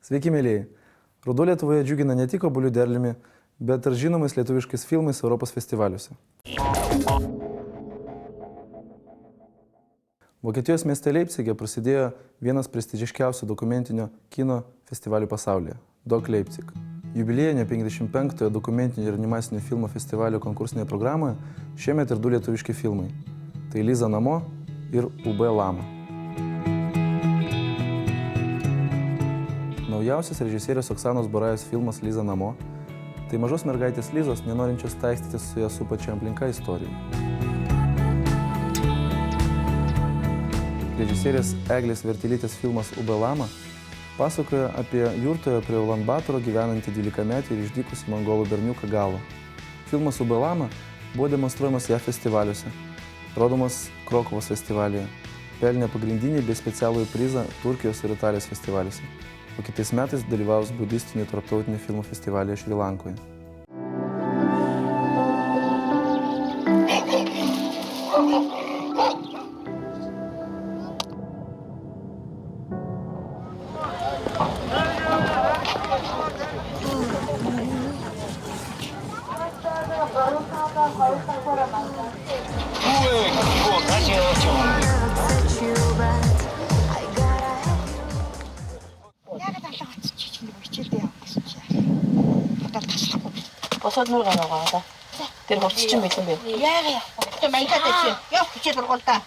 Sveiki, mėlyjei. Ruduo Lietuvoje džiugina ne tik obuolių derliumi, bet ir žinomais lietuviškais filmais Europos festivaliuose. Vokietijos mieste Leipcige prasidėjo vienas prestižiškiausių dokumentinio kino festivalių pasaulyje – Doc Leipzig. Jubiliejinio 55-ojo dokumentinio ir animacinio filmo festivalio konkursinėje programoje šiemet ir du lietuviški filmai – tai Liza namo ir UB Lama. Naujausias režisierės Oksanos Borajos filmas Liza namo – tai mažos mergaitės Lizos, nenorinčios taikstytis su ją supančia aplinka istorija. Režisierės Eglės Vertelytės filmas UB Lama pasakoja apie jurtoje prie Ulan-Batoro gyvenantį 12-metį ir išdykusį mongolų berniuką Galo. Filmas UB Lama buvo demonstruojamas JAV festivaliuose, rodomas Krokuvos festivalyje, pelnė pagrindinį bei specialųjį prizą Turkijos ir Italijos festivaliuose, o kitais metais dalyvaus budistinių tarptautinių filmų festivalyje Šri Lankoje. 버섯 놀러 나가다. 데리고 준비. 야야. 좀 많이 탔지. 야, 그치 들어갔다.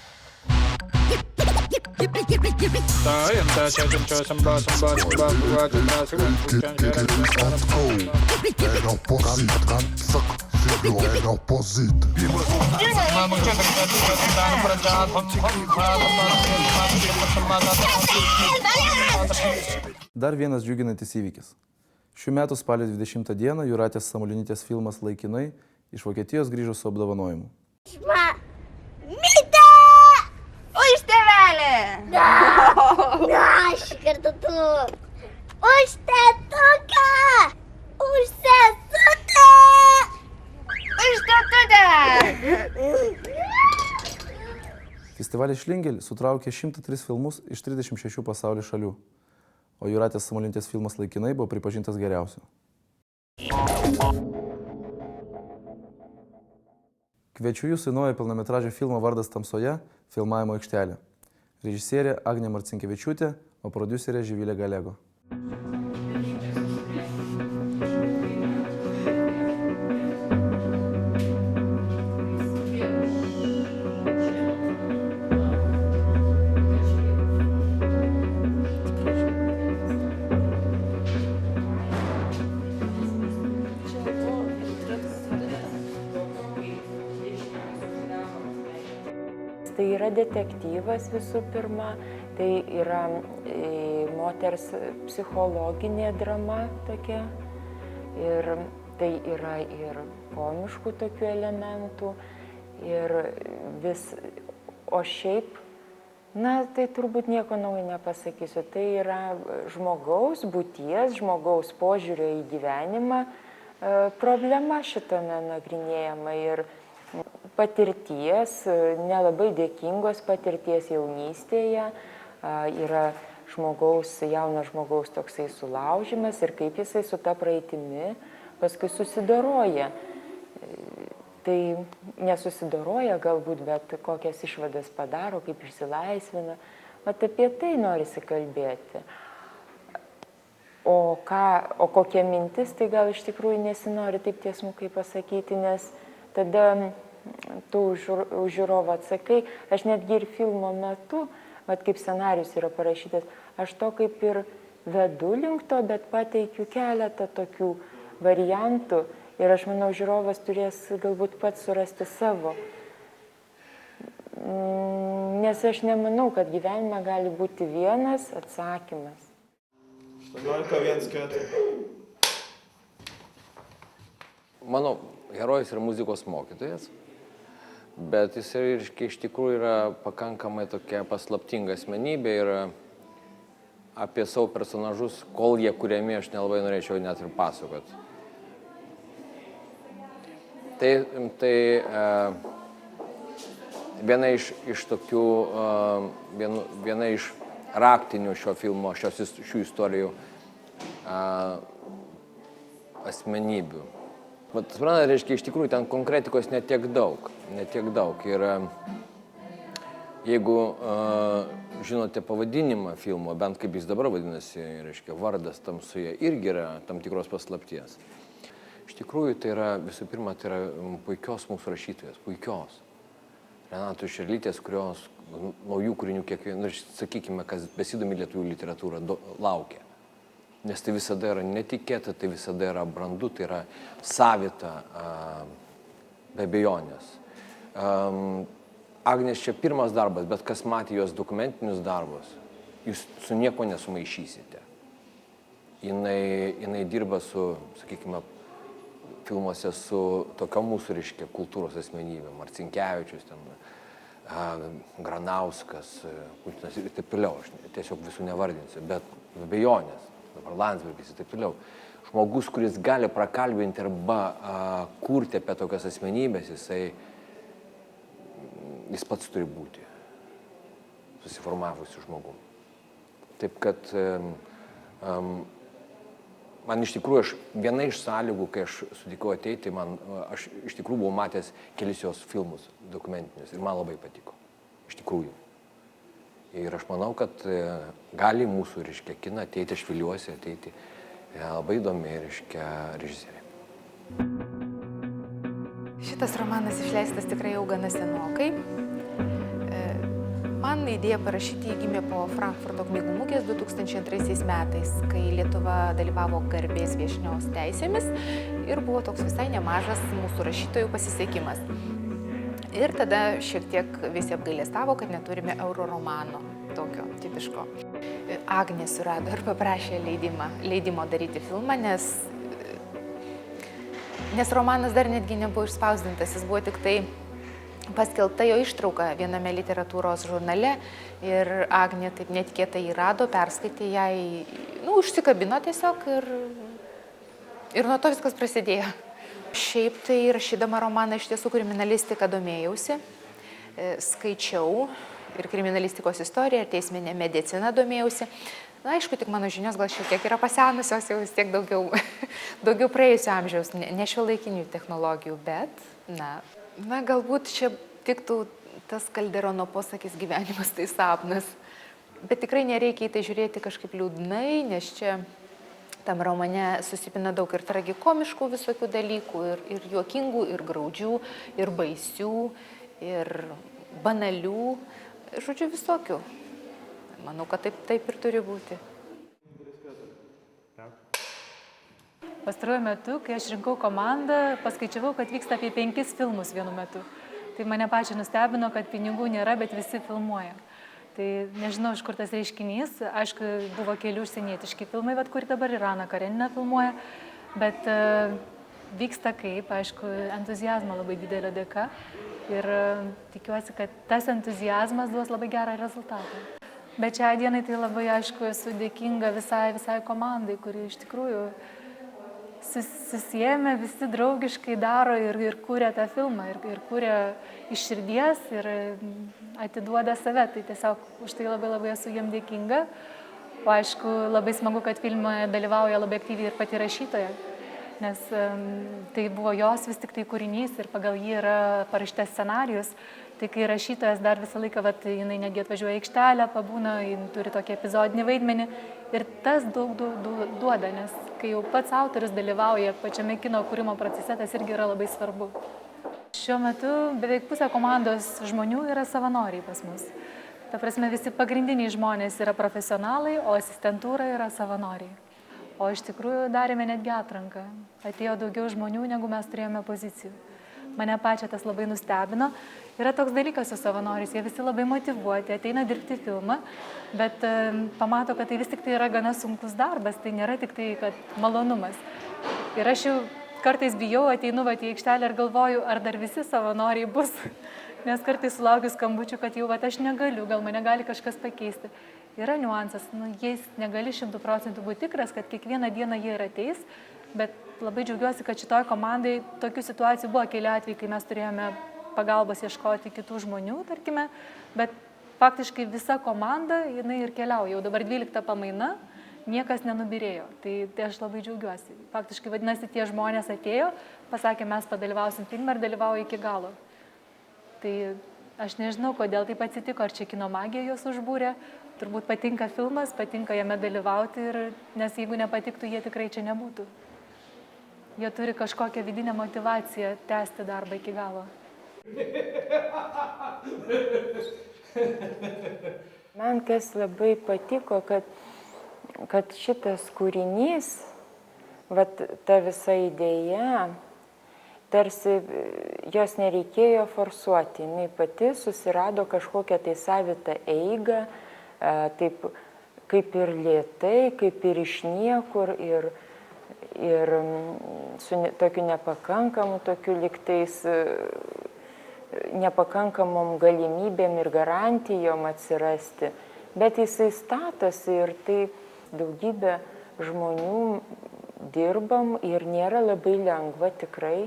Dar vienas džiuginantis įvykis. Šių metų spalio 20 dieną Jūratės Samulionytės filmas Laikinai iš Vokietijos grįžo su apdovanojimu. Mitä? Ois teväälle? Aš kartu tu. Užtetuka! Užtetuka! Užtetuka! Festivalis Šlingel sutraukė 103 filmus iš 36 pasaulio šalių, o Jūratės Samulionytės filmas Laikinai buvo pripažintas geriausiu. Kviečiu jūs į naują pilnametražį filmą Vardas tamsoje filmavimo aikštelę. Režisierė Agnė Marcinkevičiūtė, o prodiuserė Živilė Galego. Tai yra detektyvas visų pirma, tai yra moters psichologinė drama tokia ir tai yra ir komiškų tokių elementų ir o šiaip, tai turbūt nieko naujo nepasakysiu, tai yra žmogaus būties, žmogaus požiūrio į gyvenimą problema šitame nagrinėjama ir patirties, nelabai dėkingos patirties jaunystėje, yra jauno žmogaus toksai sulaužimas ir kaip jisai su ta praeitimi paskui susidoroja. Tai nesusidoroja galbūt, bet kokias išvadas padaro, kaip išsilaisvina. Vat apie tai norisi kalbėti. O kokia mintis, tai gal iš tikrųjų nesinori taip tiesmukai pasakyti, nes tada tu už žiūrovą atsakai, aš netgi ir filmo metu, kaip scenarius yra parašytas, aš to kaip ir vedu link to, bet pateikiu keletą tokių variantų ir aš manau, žiūrovas turės galbūt pats surasti savo. Nes aš nemanau, kad gyvenime gali būti vienas atsakymas. 11-1-4. Mano herojus yra muzikos mokytojas, bet jis iš tikrųjų yra pakankamai tokia paslaptinga asmenybė ir apie savo personažus, kol jie kuriami, aš nelabai norėčiau net ir pasakoti. Tai viena iš tokių, viena iš raktinių šio filmo, šių istorijų asmenybių. Bet, suprantate, reiškia, iš tikrųjų ten konkretikos netiek daug. Ir jeigu žinote pavadinimą filmo, bent kaip jis dabar vadinasi, reiškia, Vardas tamsoje, irgi yra tam tikros paslapties. Iš tikrųjų, tai yra, visų pirma, tai yra puikios mūsų rašytojas, puikios. Renatos Šerlytės, kurios naujų kūrinių kiekvieną, sakykime, kas besidomi lietuvių literatūrą, laukia. Nes tai visada yra netikėta, tai visada yra brandu, tai yra savita, be abejonės. Agnės čia pirmas darbas, bet kas matė jos dokumentinius darbus, jūs su nieko nesumaišysite. Jinai dirba su, sakykime, filmuose su tokio mūsų, reiškia, kultūros asmenybė, Marcinkevičius, Granauskas, Putinas ir taip toliau. Aš tiesiog visų nevardinsiu, bet be abejonės. Dabar Landsbergis ir taip toliau. Žmogus, kuris gali prakalbinti arba kurti apie tokias asmenybės, jis pats turi būti susiformavusiu žmogum. Taip kad man iš tikrųjų, viena iš sąlygų, kai aš sutikau ateiti, aš iš tikrųjų buvau matęs kelis jos filmus dokumentinius ir man labai patiko. Iš tikrųjų. Ir aš manau, kad gali mūsų, reiškia, kiną ateiti, aš viliuosi ateiti labai įdomi, reiškia, režisierė. Šitas romanas išleistas tikrai jau gana senokai. Man idėja parašyti jį gimė po Frankfurto knygų mugės 2002 metais, kai Lietuva dalyvavo garbės viešnios teisėmis ir buvo toks visai nemažas mūsų rašytojų pasisekimas. Ir tada šiek tiek visi apgailestavo, kad neturime euroromano, tokio tipiško. Agnė surado ir paprašė leidimo daryti filmą, nes romanas dar netgi nebuvo išspausdintas, jis buvo tik tai paskelbta jo ištrauka viename literatūros žurnale ir Agnė taip netikėtai jį rado, perskaitė jai, užsikabino tiesiog ir nuo to viskas prasidėjo. Šiaip tai rašydama romaną iš tiesų kriminalistiką domėjausi, skaičiau ir kriminalistikos istoriją, ir teisminę mediciną domėjausi. Na, aišku, tik mano žinios gal šiek tiek yra pasenusios, jau vis tiek daugiau praėjusio amžiaus, ne šiuolaikinių technologijų, bet, na, galbūt čia tiktų tas Kalderono posakis gyvenimas tai sapnas. Bet tikrai nereikia į tai žiūrėti kažkaip liūdnai, nes čia tam romane susipina daug ir tragikomiškų visokių dalykų, ir juokingų, ir graudžių, ir baisių, ir banalių, žodžiu, visokių. Manau, kad taip ir turi būti. Pastaruoju metu, kai aš rinkau komandą, paskaičiavau, kad vyksta apie 5 filmus vienu metu. Tai mane pačią nustebino, kad pinigų nėra, bet visi filmuoja. Tai nežinau, iš kur tas reiškinys. Aišku, buvo keli užsienietiški filmai, bet kur dabar ir Ana Karenina filmuoja. Bet vyksta kaip, aišku, entuziazmo labai didelio dėka. Ir tikiuosi, kad tas entuziazmas duos labai gerą rezultatą. Bet šią dieną tai labai, aišku, esu dėkinga visai komandai, kuri iš tikrųjų susijėmė, visi draugiškai daro ir kūrė tą filmą, ir kūrė iš širdies, ir atiduoda save. Tai tiesiog už tai labai esu jiem dėkinga. O aišku, labai smagu, kad filme dalyvauja labai aktyviai ir pati rašytoja, nes tai buvo jos vis tik tai kūrinys ir pagal jį yra parašytas scenarijus. Tai kai rašytojas dar visą laiką, jinai negi atvažiuoja į aikštelę, pabūna, jinai turi tokį epizodinį vaidmenį ir tas daug duoda, nes kai jau pats autorius dalyvauja pačiame kino kūrimo procese, tas irgi yra labai svarbu. Šiuo metu beveik pusė komandos žmonių yra savanoriai pas mus. Ta prasme, visi pagrindiniai žmonės yra profesionalai, o asistentūra yra savanoriai. O iš tikrųjų darėme netgi atranką. Atėjo daugiau žmonių, negu mes turėjome pozicijų. Mane pačią tas labai nustebino. Yra toks dalykas su savanoriais, jie visi labai motyvuoti, ateina dirbti filmą, bet pamato, kad tai vis tik tai yra gana sunkus darbas, tai nėra tik tai, kad malonumas. Ir aš jau kartais bijau, ateinu į aikštelę ir galvoju, ar dar visi savanoriai bus, nes kartais sulaukiu skambučių, kad jau aš negaliu, gal mane gali kažkas pakeisti. Yra niuansas, jais negali 100% būti tikras, kad kiekvieną dieną jie ir ateis, bet labai džiaugiuosi, kad šitoj komandai tokių situacijų buvo keli atvejai, kai mes turėjome pagalbos ieškoti kitų žmonių, tarkime, bet faktiškai visa komanda, jinai ir keliauja. Jau dabar 12 pamaina niekas nenubirėjo. Tai aš labai džiaugiuosi. Faktiškai, vadinasi, tie žmonės atėjo, pasakė, mes padalyvausim filmą ir dalyvauja iki galo. Tai aš nežinau, kodėl taip atsitiko, ar čia kino magija juos užbūrė. Turbūt patinka filmas, patinka jame dalyvauti, nes jeigu nepatiktų, jie tikrai čia nebūtų. Jie turi kažkokią vidinę motyvaciją tęsti darbą iki galo. Man kas labai patiko, kad šitas kūrinys, vat, ta visa idėja, tarsi jos nereikėjo forsuoti. Jis pati susirado kažkokią tai savitą eigą, taip kaip ir lėtai, kaip ir iš niekur, ir su tokiu nepakankamu, tokiu liktais nepakankamom galimybėm ir garantijom atsirasti. Bet jisai statosi ir taip daugybė žmonių dirbam ir nėra labai lengva tikrai.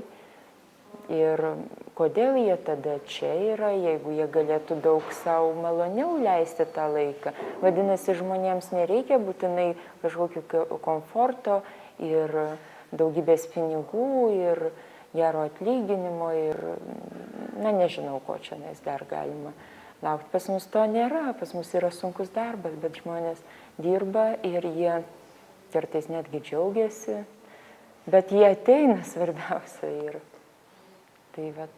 Ir kodėl jie tada čia yra, jeigu jie galėtų daug savo maloniau leisti tą laiką. Vadinasi, žmonėms nereikia būtinai kažkokio komforto ir daugybės pinigų ir gero atlyginimo ir, nežinau, ko čia dar galima laukti. Pas mus to nėra, pas mus yra sunkus darbas, bet žmonės dirba ir jie kartais netgi džiaugiasi, bet jie ateina svarbiausia ir tai vat.